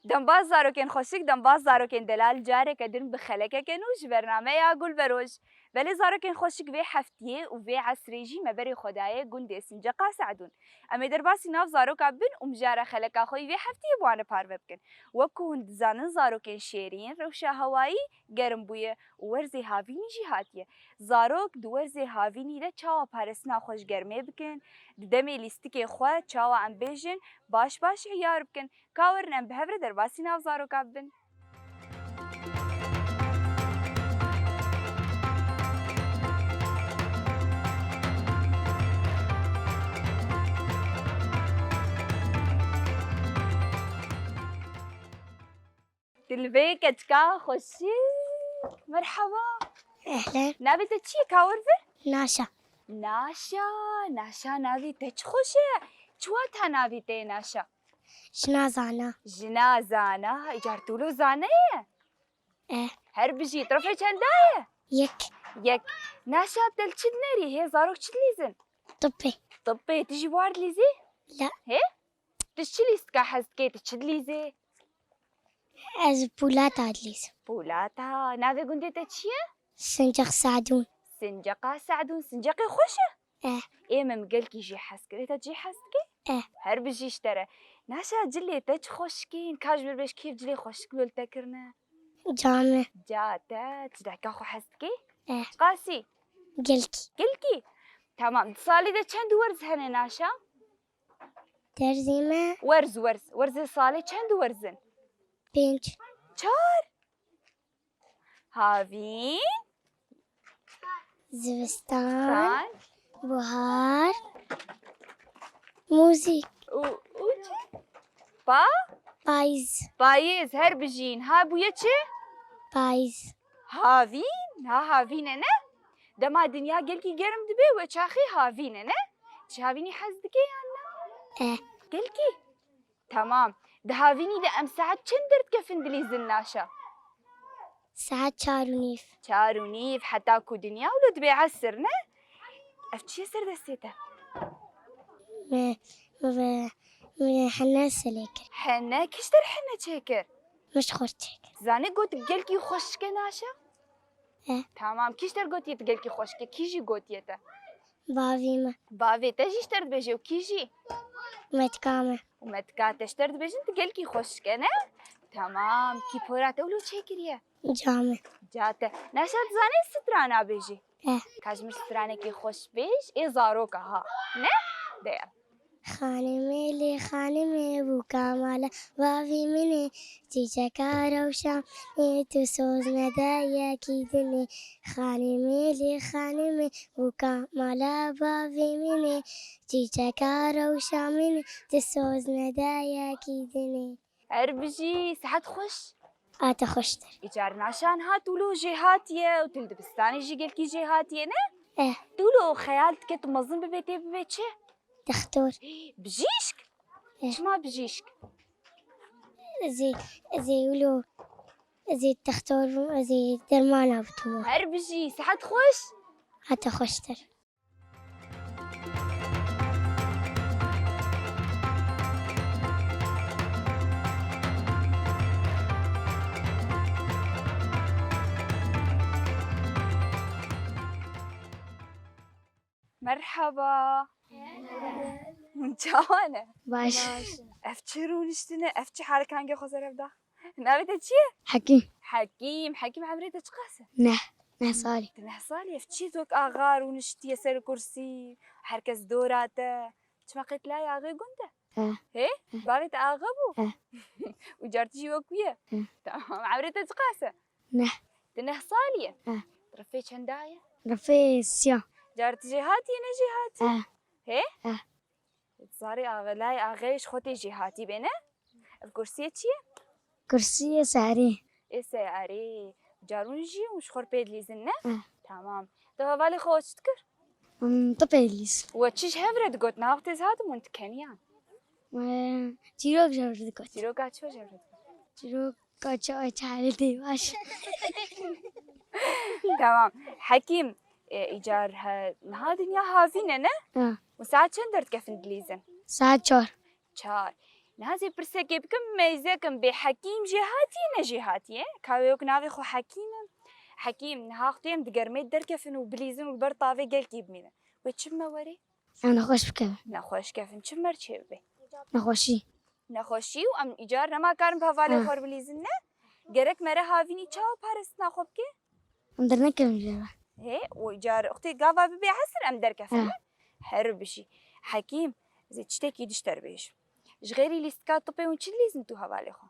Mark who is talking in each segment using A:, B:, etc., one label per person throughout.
A: دنباز زاروکن خوشک دنباز زاروکن دلال جاره کدن بخلکه کنوش برنامه یا گل بروش ولی زاروکن خوشک وی هفتیه و وی عصریجی مبری خدای گنده سنجقا سعدون اما در باسی ناف زاروکا بن مجاره خلکا خوی وی هفتیه بوانه پار بکن وکون زانن زاروکن شیرین روشا هوایی گرم بویه ورزی هاوینی جهاتیه زاروک دورزی هاوینی ده چاوا پارسنا خوش گرمه بکن دمی لیستیک خوا چاوا ام بیجن باش عیار بکن کاورن بهفر در باسی ناف زاروکا بن تلفيك اتكا خوشي مرحبا
B: أهلا.
A: نبي تشي كاورفر
B: ناشا.
A: ناشا نبي تش خوشي شواتها نبي تي ناشا
B: جنازانا.
A: جنازانا اجارتولو زانه
B: إيه.
A: هربجي طرفي چندايه
B: يك
A: ناشا تلچد نري هي زاروك چدليزن طبي تجي وارد ليزي
B: لا.
A: هي تشليست كحزكي تشدليزي
B: از بولات عدليز.
A: بولاتا نافي قندي تشيه
B: سنجق سعدون.
A: سنجقا سعدون سنجقي خوشه
B: إيه
A: ممقلكي جي حسكي تجي حسكي
B: إيه
A: هربجي اشترى ناشا جلي تج خوشكين كاج بربش كيف جلي خوشك لول تكرنا
B: جامع.
A: جاتا تدعكا خو حسكي
B: إيه
A: قاسي
B: قلكي
A: تمام صالي ده چند ورز هنه ناشا
B: ترزيمة
A: ورز صالي چند ورزن
B: بنج
A: چار هاوين
B: زوستان بهار موزيك
A: وچه بايز هربجين ها بويا چه
B: بايز
A: هاوين هاوين نه دما دنیا گلکی گرم دبی و چاخی هاوینه نه چه هاوینی حزدکی یا
B: إيه
A: گلکی تمام ده هاوینی ده ام ساعت چند درد كفندلي زناشا
B: ساعات 4:30
A: 4:30 حتى كو دنيا ولو دبي عسر نه افتشي سر دسيته
B: ما حنا سليكر
A: حنا كشتر حنا تشكر
B: مش خورتك
A: زاني قلت قلكي خوشك ناشا
B: إيه
A: تمام كشتر قلت يتقلكي خوشك كيجي قلت يتا
B: بافيما
A: بافي تجي اشترت بيجي وكيجي
B: متكامة
A: ومتكات اشترت بيجي تقلكي خوشك نه تمام كي بورات اولو تشكريه
B: جامع
A: جاته نشاد زاني سترانا بيجي
B: إيه
A: كاجمر سترانه كي خوش بيج اي زاروكا ها نه دير
B: خانمه بو کامالا بافی منه چیچکا روشم تو سوز ندای کی دنه خانمه بو کامالا بافی منه چیچکا روشم منه تو سوز ندای کی دنه
A: هربجي ساعات خوش
B: آتا خوشتر
A: إيجار ناشان هاتولو جهاتية وتلدبستاني جي قلكي جهاتية نه
B: إيه
A: تولو خيالت كت منظم ببيتي ببيتشي
B: دكتور
A: بجيشك
B: إيه
A: شما بجيشك
B: زي ولو زي الدكتور زي درمانة بتمو
A: هربجي ساعات خوش
B: آتا خوشتر
A: مرحبا منجاوانا
B: باش
A: افتشرو نشتنا افتش حالك هانجي خسر ابدا نابتا چيه حكيم عمريتا تقاسه
B: نه صالي
A: تنحصالي افتشي توك اغار ونشتي يسر كرسي حركز دوراته شما قلت لا يا اغي قنده هي باغي تاغبو وجارتي وكويه تمام عمريتا تقاسه تنحصالي رفي چندايه
B: رفي سيا
A: جارتي جهاتي انا جهاتي هي صاري اغلاي اغيش خوتي جهاتي بينه الكرسي چيه
B: كرسي سعري
A: ايه سعري جارون جي ومش خور بيدليزن نه تمام تو بالي خوش تكر
B: طبيليس
A: وتشيش هفرد قلت ناقتز هذا وانت كنيان
B: تيروك جبرد قلت
A: تيروك شو جبرد
B: تيروك شو تعالي باش
A: تمام حكيم إيجار هذا يا هافينا نه وساعات شندرت كيف إنجليزن
B: ساعات 4
A: چار نازي برسكي بكم ميزكم بحكيم جهاتي نجهاتي كاويوك نافي خو حكيم نهاختيم دقرميت دركفن وبليزن والبر طافي قلكي بمينا وتشم وري
B: أنا خوش بكم
A: نخوش كفن تشمر تشبي
B: نخوشي
A: نخوشي وام ايجار نما كارم بهفالي خور بليزن جرك مرة هافيني تشاو بارس ناخوبكي
B: ندرنا كم جوا
A: هي وإيجار أختي قافا ببي عسر أم دركفن حرب بشي حكيم زي تشتكي دشتر بيش غيري ليستكات طبي ونشلي زنتو هفالي خو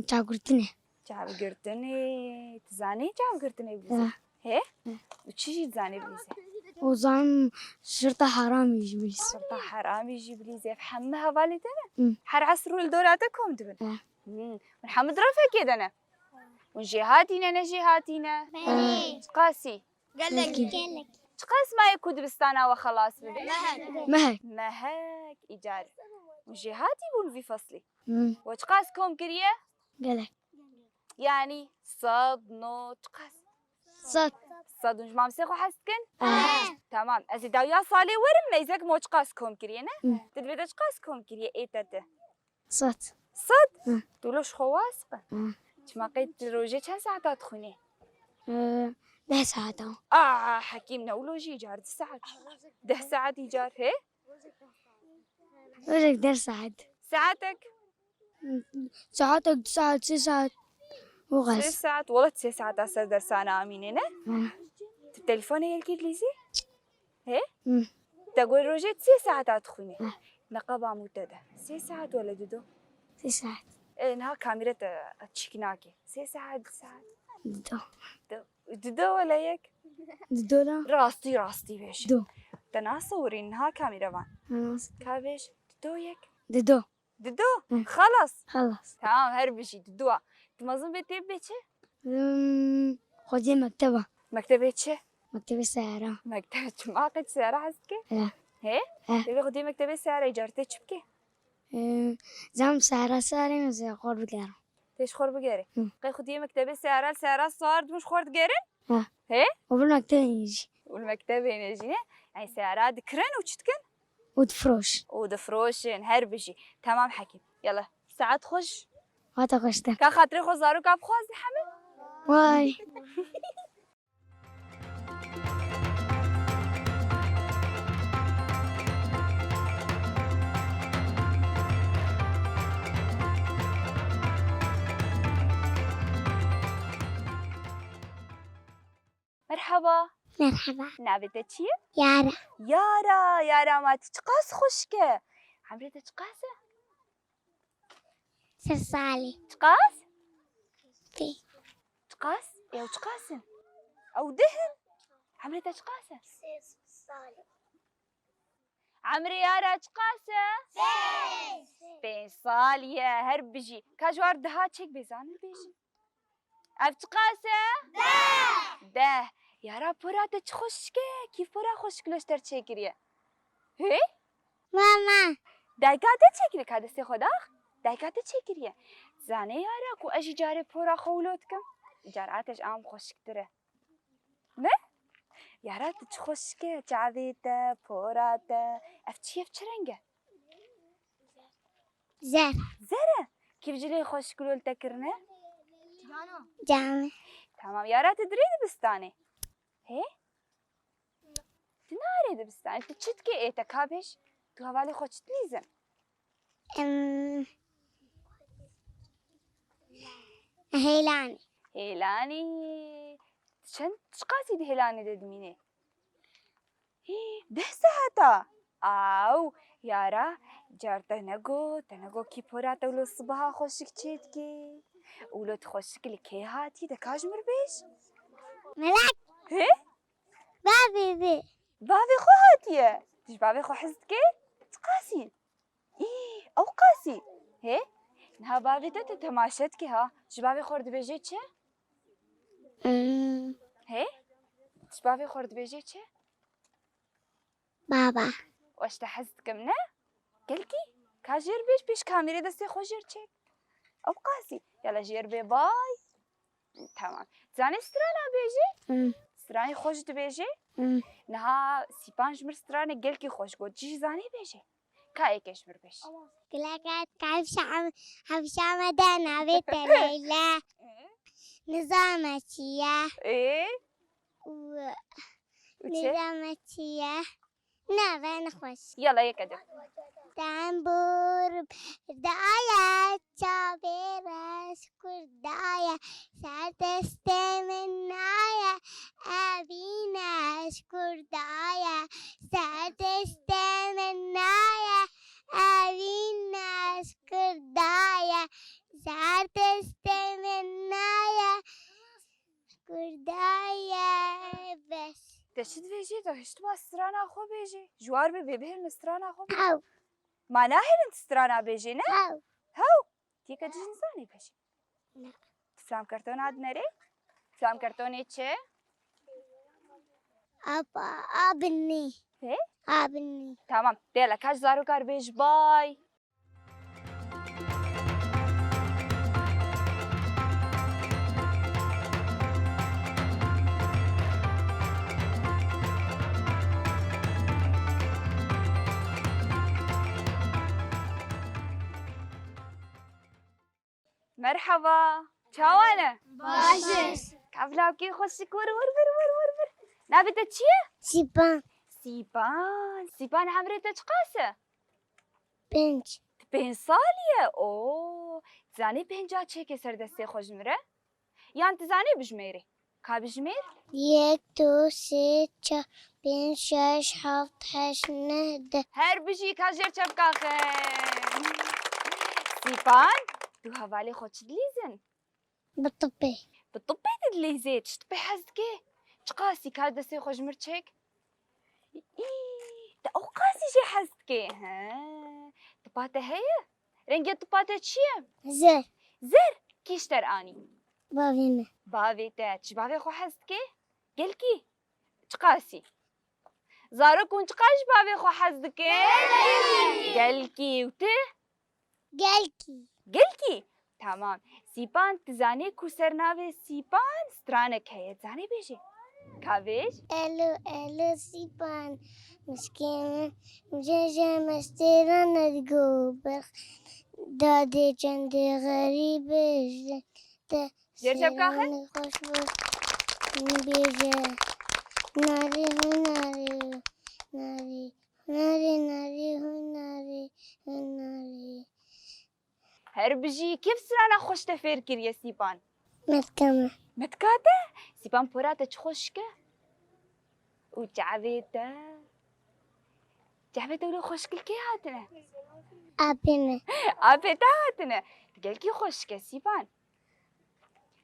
B: تعقرتني
A: جاب قرتني تزاني جاب قرتني بليزة هي وتشي تزاني بليزة
B: وزعم شرطة حرام يجبليس
A: شرطة حرام يجي بليزة فحمها بالي تنا
B: مم.
A: حر عصر ولدولاتكم تبن ونحمد رفا كده أنا ونجيهاتينا نجيهاتينا قاسي
B: قالك
A: تقاس ما يكود بستانا وخلاص ببي
B: مهك
A: مهك إيجار وجهاتي بون في فصلي
B: مم.
A: وتقاسكم كريه
B: قالك
A: يعني صاد نو تقاس
B: صوت
A: صاد ونجمع مسيخو حسكن تمام أزي داويا صالي ورم ميزك مو تقاسكم كريه نه تدبي تقاسكم كريه إيه تاتا
B: صوت
A: صاد تولوش خواسقة تما قيت روجي كان ساعة تخوني
B: 10 ساعات
A: حكيمنا ولوجي جار 10 ساعات 10 ساعات يجار هي
B: وجهك درس ساعات
A: ساعتك
B: ساعاتك 9 ساعات
A: 6
B: وغاز
A: ساعات والله 9 ساعات أصلا درسانة أمينة التليفون هي الكيدليزي هي تقول روجي 9 ساعات تخوني نقابة متدة 6 ساعات ولا دودو
B: 6 ساعات
A: إنها كاميرا تشكناكي 6 ساعات
B: دو
A: دودو ولا يك
B: دولار
A: راستي بيش
B: دو
A: تناصوري إنها كاميرا فان
B: خلاص
A: كابيش دودو يك
B: دو
A: دودو خلص
B: خلاص
A: تمام هربشي دودو تمازن بيتي بيتشي
B: خدي مكتبة
A: مكتبة
B: مكتبة السيارة
A: مكتبة معقد سيارة حسكي
B: لا
A: هي تبي خدي مكتبة سيارة إيجارتي تشبكي
B: زعم سيارة سارين وزي قرب جارة
A: تيش خور بقاري قي خدي مكتبة سيارة صار مش خور تقارن هي
B: وبالمكتبة يجي
A: والمكتبة ينجينا يعني سيارات كرن وتشتكن
B: ودفروش
A: ودفروشن هربشي تمام حكيم يلا ساعات خش
B: هاتا قشتا
A: كا خاطري خزارو كاب خواز الحمل
B: واي
A: مرحبا
B: مرحبا
A: نابتتشي
B: يارا
A: يارا ما تتقاس خشكة عمري تتقاسه
B: 6 صالي
A: تقاس
B: في
A: تقاس يا وتقاسن او دهن عمري تتقاسه
B: 6 صالي
A: عمري يارا تقاسه بين صالية هربجي كاجوار دهاتشك بيزان البيجي أفتقاسه ده يارا برا تتخشكه كيف برا خشك لوش ترتشكريه هي
B: ماما
A: دايكاته تشكري هذا سي خداخ دايكاته تشكريه زاني يارا كو اجي جاري برا خولوتكم جاراتش ام خشكتره ما يارا تتخشكه تعذيته براته افتشي افتشرنجه
B: زر
A: كيف جلي خشك لول تكرنه
B: جامع
A: تمام يارا تدري بستاني هي تناري بستاني تشتكي ايه تكابش تو هوالي خوش تليزم هيلاني شن تشقاسي دي هيلاني دميني هي ده ساعتا او يارا جار تنقو كي بورا تولو الصباح خوشك تشتكي ولو تخشك لكي هاتي دكاج مربيش
B: ملاك
A: هي
B: بابي
A: بابي خو هاتيه تش بابي خو حزتكي تقاسي ايه او قاسي هي نها بابي تماشتكي ها تش بابي خورد بيجيتشه هي تش بابي خورد بيجيتشه
B: بابا
A: واش تحزتكم نه قلكي كاجير بيش كاميرا دستي خو جيرتشك او قاسي يلا جير بي باي تمام زاني سترانا بيجي ستراني خوش بيجي نها سيبانج مر ستراني قلكي خوش قد جيش زاني بيجي كاي كشمر بيش
B: كلاكات حبشة مدانا بيت ليلى نظامتية
A: ايه وشي
B: نظامتية نابا نخوش
A: يلا يا كده
B: تنبور دايا تشابيرس كردايا ساتستمنايا أبيناش كردايا ساتستمنايا أبيناش كردايا ساتستمنايا كردايا بس
A: تشد بيجي تهشت ما سترانا خو بيجي جوار ببيبهر نسترانا خو
B: أو
A: ما ناهل سترانا بيجي نه
B: أو
A: هاو تيكا جنزاني بيجي
B: لا.
A: سلام كرتون عاد نري سلام كرتوني تشي
B: أبني
A: ايه
B: أبني
A: تمام ديلا كاش زارو كار بيج باي مرحبا شاوانا
B: باشش
A: كافلاو كي خوشك ور نابتا تشيه
B: سيبان
A: سيبان عمرتا تقاسه
B: بنج
A: بين سالية اوه تزاني بينجا تشيكي سردستي خوش مره یان تزاني بجميري کا بجمير
B: یک دو سه چهار پنج شش هفت هشت نه ده
A: هر بجي كاجر چبكا خير سيبان دو هوالي خوش دليزن
B: بطبي
A: بالطبي تدليزي تشطبي حزكي تقاسي كاج دستي خوش مرتشيك تا او قاسي شي حزكي ها طباته هي رنجي طباته تشيه
B: زر
A: زر كيشتر اني
B: بابينا
A: بافي تاتش بافي خو حزكي قلكي تقاسي زارو كون تقاش بافي خو حزكي قلكي وت
B: جالكي
A: تمام سيبان تزاني كوسر نافي سيبان سترانك هي تزاني بيجي كافيش
B: الو سيبان مسكين جاجا مستيران تقوبر دادي جندي غريب
A: جرجب كاخن
B: بيجا ناري هناري ناري ناري ناري هناري
A: هربجي كيف سرانا خوش تفكر يا سيبان
B: متكمل
A: متكاته سيبان بوراتا تخشكه وتعبيته ولو خوشك الكي هاتنا
B: أبينا
A: عبيته هاتنا تقلكي خوشكه سيبان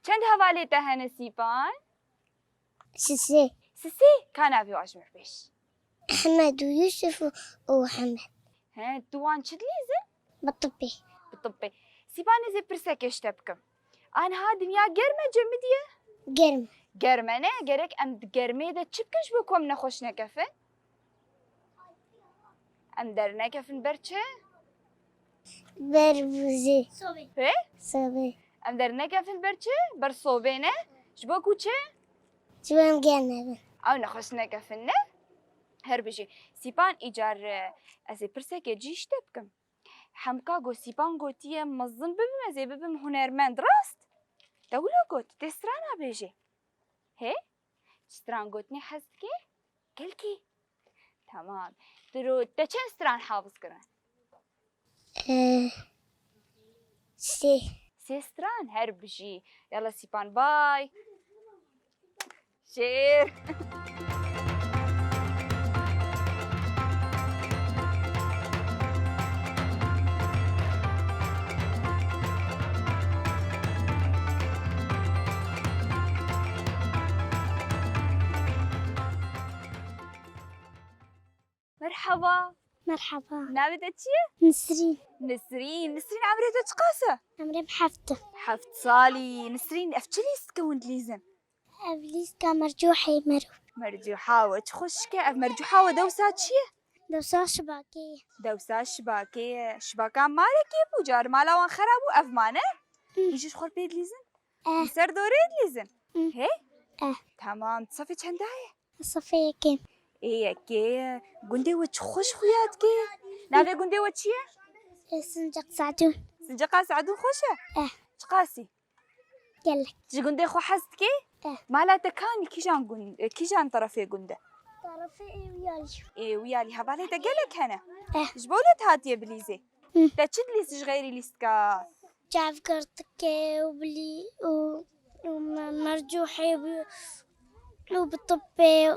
A: چند هواليته هنا سيبان
B: سيسي
A: سيسي كان ابي واجمر بيش
B: أحمد ويوسف وحمد
A: ها دوان شدليزن
B: بالطبي
A: بالطبي سيبان زي برسك اشتبكم انا ها دنيا قرمه جمديه
B: جرم
A: قرمنه قرك ام قرمه ده تشبكش بكم نخوش نكفن ام در نكفن برچه
B: بربوزي
A: ايه
B: صبي
A: ام در نكفن برچه بر صوبينه شبكو چه
B: شوام جنبه
A: او نخوش نكفن هربجي سيبان ايجار ازي برسك جيش تبكم حمكا جو سيبان قوتيه مظن ببم ازي ببم هنرمند راست دولا قوت تسرانا بيجي هي ستران قوتني حزكي كلكي تمام ترو تچن ستران حافظ كرن سي ستران هربجي يلا سيبان باي شير مرحبا نابت اتشي نسرين عمرها تقاسة
B: عمري بحفته
A: حفت صالي نسرين افتشلي سكون دليزن
B: أبليس كمرجوحي
A: مرجوحة وتخشكة مرجوحة ودوسات شيه
B: دوسا شباكية
A: دوسات شباكية شباكان مالكي بوجار مالا وان خرابو افمانه يجوش خور بيد ليزن يسر دوريد ليزن هي تمام تصفي چندايه
B: صفية كم
A: ايه كي قندي وتخش خويات كي نافي قندي وتشيه
B: السنجق سعدون.
A: سنجقة سعدون خوشة؟ تقاسي
B: قالك
A: تجي قندي خو حستكي؟ مالها كان كيجان طرفي قنده
B: طرفي ويالي.
A: ايه ويالي هبالي تقلك هنا جبولت هاتي بليزي
B: مم.
A: تشد ليس غيري ليسكا
B: جاف قرطك وبلي ومرجوحي وبطبي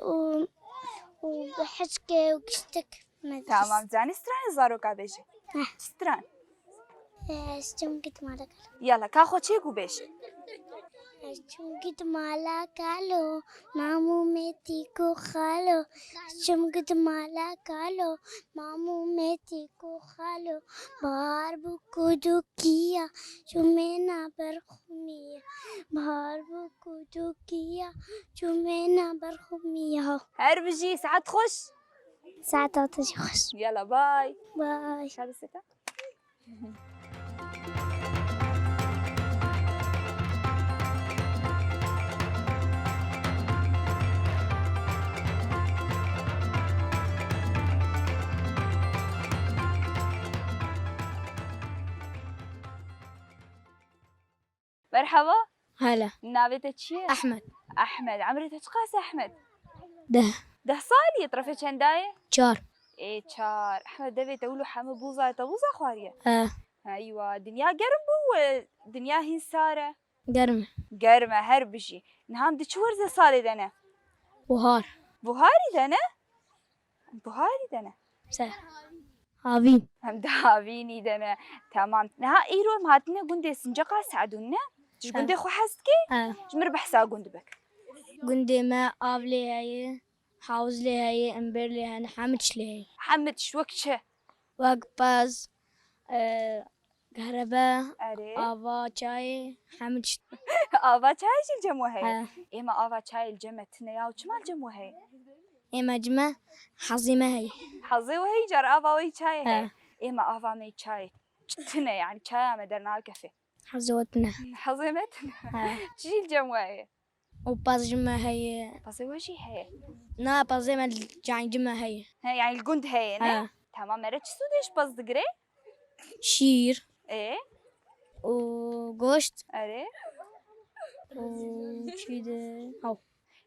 B: وبحشكي وكشتك.
A: تمام زاني ستران زارو كابيجي ستران
B: شم قد مالك
A: يلا كاخو تشيكو بيش
B: شم قد مالك الو مامو ميتيكو خالو شم قد مالك الو مامو ميتيكو خالو باربو كودوكيا شمينا برخمية باربو كودوكيا شمينا برخمية.
A: هربجي ساعات خش
B: ساعة تخش.
A: يلا باي
B: باي.
A: هذا ستة مرحبا
C: هلا
A: نابتك شي
C: أحمد
A: احمد عمرك تقاس احمد
C: ده
A: صالي طرفي شندايه
C: شار
A: ايه شار احمد دبي تقولوا حما بوزا تبوزا خواريه
C: آه
A: ايوه دنيا قرب بو دنيا هين ساره
C: قرمة
A: قرمه هربشي نهام دي شو ورزه صالي دنا
C: بهار
A: بوهاري دنا بوهاري دنا
C: سهل هابين
A: هم دهابيني دنا تمام نها ايرو ماتنا قندي سنجقا سعدونا تش قندي خو حسكي جمر بحسا قند بك
C: قندي ما آبلي هاي حاوز لي هاي امبر لي هاي حامدش لي هاي
A: حمد شوكشه
C: وقباز كهرباء
A: اري
C: آبا چاي حامدش
A: آوا چای الجمو هي اما آوا چای الجمة تنيا وشما الجمو هي
C: إما جمع حظيمة هاي
A: حظي وهي جر آوا وهي چای هي اما آوا مي چای تنيا يعني چای ما درنا كفي
C: حظوتنا
A: حظي ما تنيا شي الجمو هي
C: وباز جمع هاي
A: حظي وشي هي
C: نا بازي ما جاي جمع هاي
A: هي يعني الجند هي نه تمام مرتش سودش باز دقري
C: شير
A: ايه
C: وغوشت
A: اري
C: وشيده هاو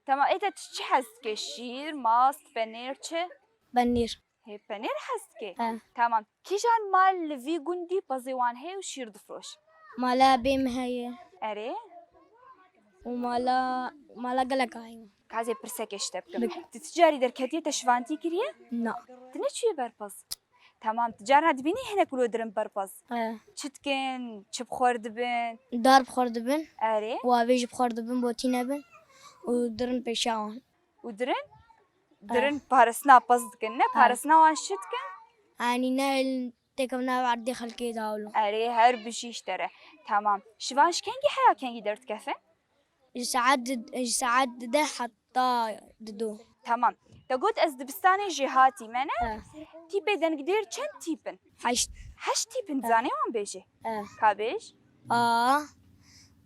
A: تمام ايه تشي حسكي شير ماست بنير چه
C: بنير
A: هي بنير حسكي تمام كيشان مال في جندي بازيوان هي وشير دفروش
C: مالا بيم هاي
A: اري
C: ومالا قلق هاي
A: كازي برسك اشتبكم تتجاري دركتي تشفانتي كريه
C: لا
A: تنشوي بربز تمام تجارنا دبيني هنا كلو درن بربز تشتكن تشب خورد بن
C: دار بخورد بن
A: اري
C: وابيج بخورد بن بوتينا بن ودرن بيشاون
A: درن بارسنا بزدكن بارسنا وان شتكن
C: يعني نايل تكمنا بعد خلقي داولو
A: اري هر بشي اشترى تمام شباش كنجي حيا كنجي درت كفن
C: ساعات ده حتى ددو
A: تمام تقول از دبستاني جهاتي منا تيبي دن قدير چند تيبن هشت تيبن زاني وان بيجي كابيج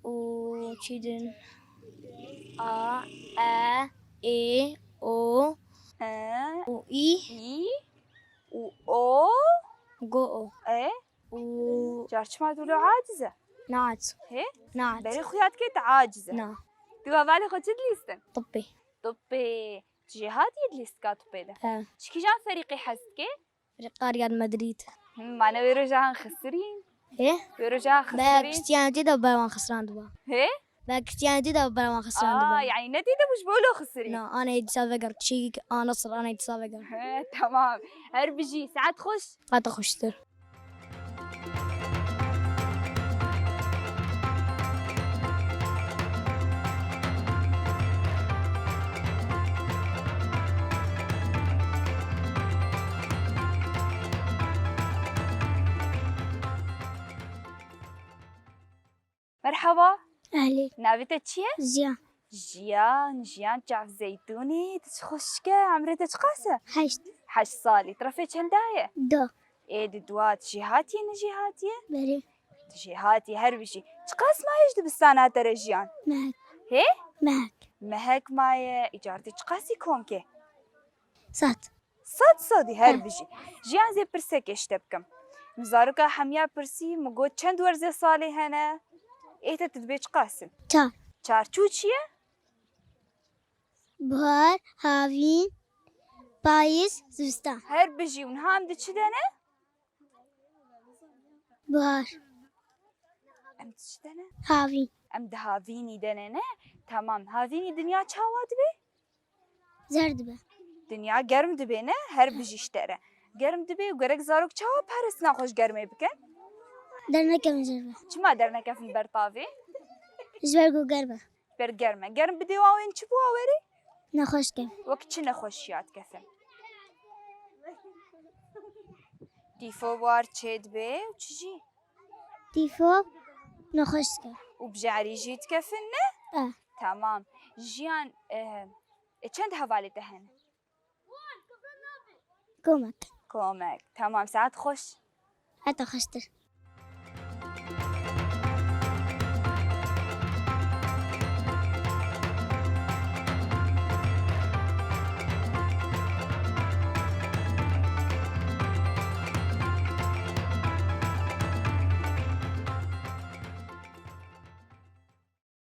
C: وشيدن اي او اي
A: و او
C: جو
A: ايه جارش ما تقولوا عاجزة
C: نعت
A: هي
C: نعت
A: بري خويات كيت عاجزة
C: نا
A: تبغى بالي خو تدليستن
C: طبي
A: جهات يدليسكا طبي ده شكي جان فريقي حسكي
C: فريق ريال مدريد
A: ما انا ويرجعان خسرين ويرجعان خسرين
C: با كريستيانو دي دبا خسران دبا
A: هي
C: با كريستيانو دي دبا خسران دبا
A: يعني ندي ده مش بقولوا خسرين
C: لا انا يدي سافقر تشيك انا نصر انا يدي سافقر
A: تمام هربجي ساعات خش
C: قاعد اخشتر
A: مرحبا
B: أهلي
A: نابتة تشيه جيان جعف زيتوني تخشكة عمري تشقاسة حش صالي ترفيت هنداية
B: دو
A: ايه دوات جهاتي نجهاتي
B: بري
A: جهاتي هربشي تقاس ما يجد بستانات ترى جيان
B: مهك
A: هي
B: مهك
A: مايا إجارتي تقاسي كونكي
B: صاد
A: صدي هربشي جيان زي برسك اشتبكم مزاركا حميا برسي مقود چند ورزي صالي هنا ايتا تدبيج قاسم
B: چار
A: چارچو چیه؟
B: بهار هاوین پاییز زمستان
A: هر بجی اونها هم ده چی دنه؟
B: بهار
A: ام ده چی دنه؟
B: هاوین
A: ام ده هاوینی دنه نه؟ تمام هاوینی دنیا چاوا دبه؟
B: زرد به
A: دنیا گرم دبه نه؟ هر بجیش داره گرم دبه و گرک زاروک چاوا پرس ناخوش گرمه بکن؟
B: در نکم زرد
A: چما در نکفن برطاوی؟
B: زبرگو گربه
A: بر گرمه گرم بده واوین چی بو آوری؟
B: نخوش کم
A: وقت چی نخوشیات کفن؟ دیفو وار چید به و چجی؟
B: دیفو نخوش کم
A: و بجعری جیت کفن نه؟ تمام جیان چند هوالی دهن؟
B: کمک
A: کمک تمام ساعت خوش
B: حتی خوشتر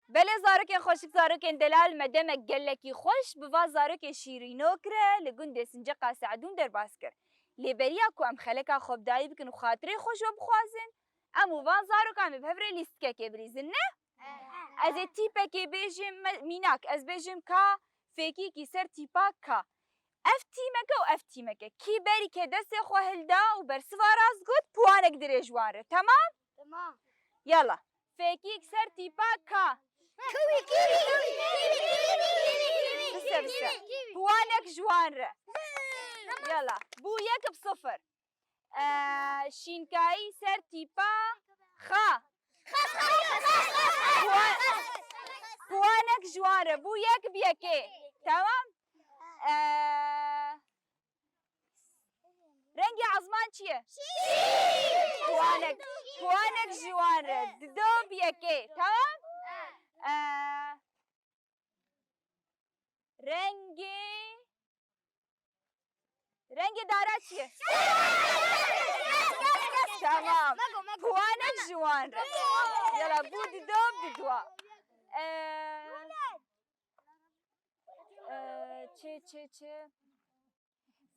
A: بله زارکن خوشک زارکن دلال مدمک گلکی خوش بوا زارک شیرینو کره لگون دسنجه قاسعدون در باز کر لیبریا کو ام خلکا خوب دایی بکن و خاطره خوش و بخوازن امو وان زارک ام بهفره لیستکه که بریزن نه؟ از تیپه که بیجم میناک از بیجم که فیکی کی سر تیپا که اف تیمکه و اف تیمکه کی بری که دست خو هلدا و بر سواراز گود پوانک دریجواره تمام؟
B: تمام
A: یلا فیکی سر تیپا که بسه بوانك جوانرة يلا بوياك بصفر شينكاي سر تيبا خا بوانك جوانرة بوياك بياكي تمام رنجي عظمان چیه؟ بوانك جوانرة دو بياكي تمام رنگ دارا چیه؟ تمام پوانک جوان را یلا بودی دوا چه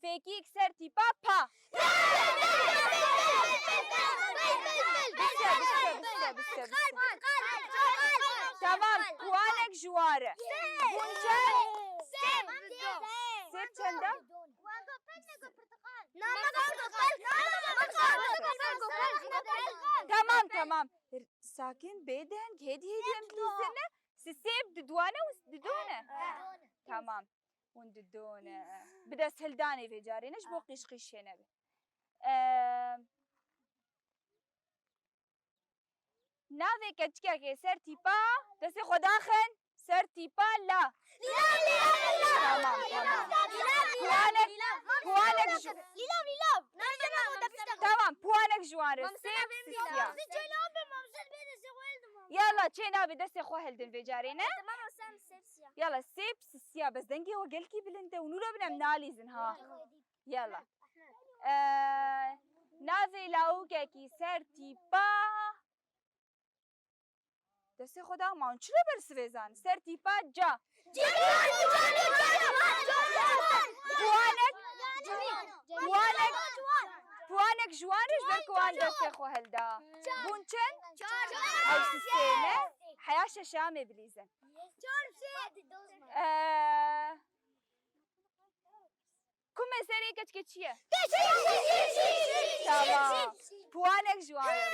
A: فیکی اکسر تیپا پا بسه تمام پوانک جواره سيب چنده؟ تمام ساكن بيدهن هدي ام بليزنه سيب ددوانه وددونه تمام ونددونه بدا سهلداني في جاري نش بو قيش هنا ناوي كتشكا كي سر تيبا دسي خداخن سر تيبا لا تمام تمام بوانك جوانر سيب سيا يلا تشينا بدسي خو هلدن في جارينا يلا سيب سيا بس دنجي وقلكي بلنده ونولا بنا مناليزن ها يلا ناوي لاوكا كي سر تيبا دستی خدا مان چرا برسویزن سر تیپا جا پوانک جوانش برکوان دستی خو هلدا بونچن او سیستمه حیاش شامه بلیزن کم سری کچ چیه تمام پوانک جوانه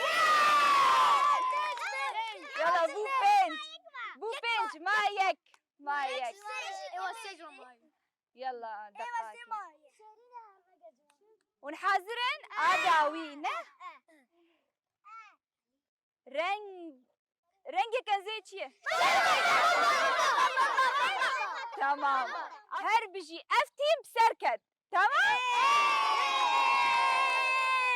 A: يلا بو بنج مايك يلا دقاقي ونحذرن عداوينا رنگ كان زي تمام هر بيجي افتيم بسركت تمام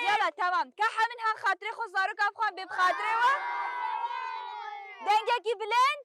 A: يلا تمام كحة منها خاطري خو زارو كاب خوان بخاطري و دنگه کی بلند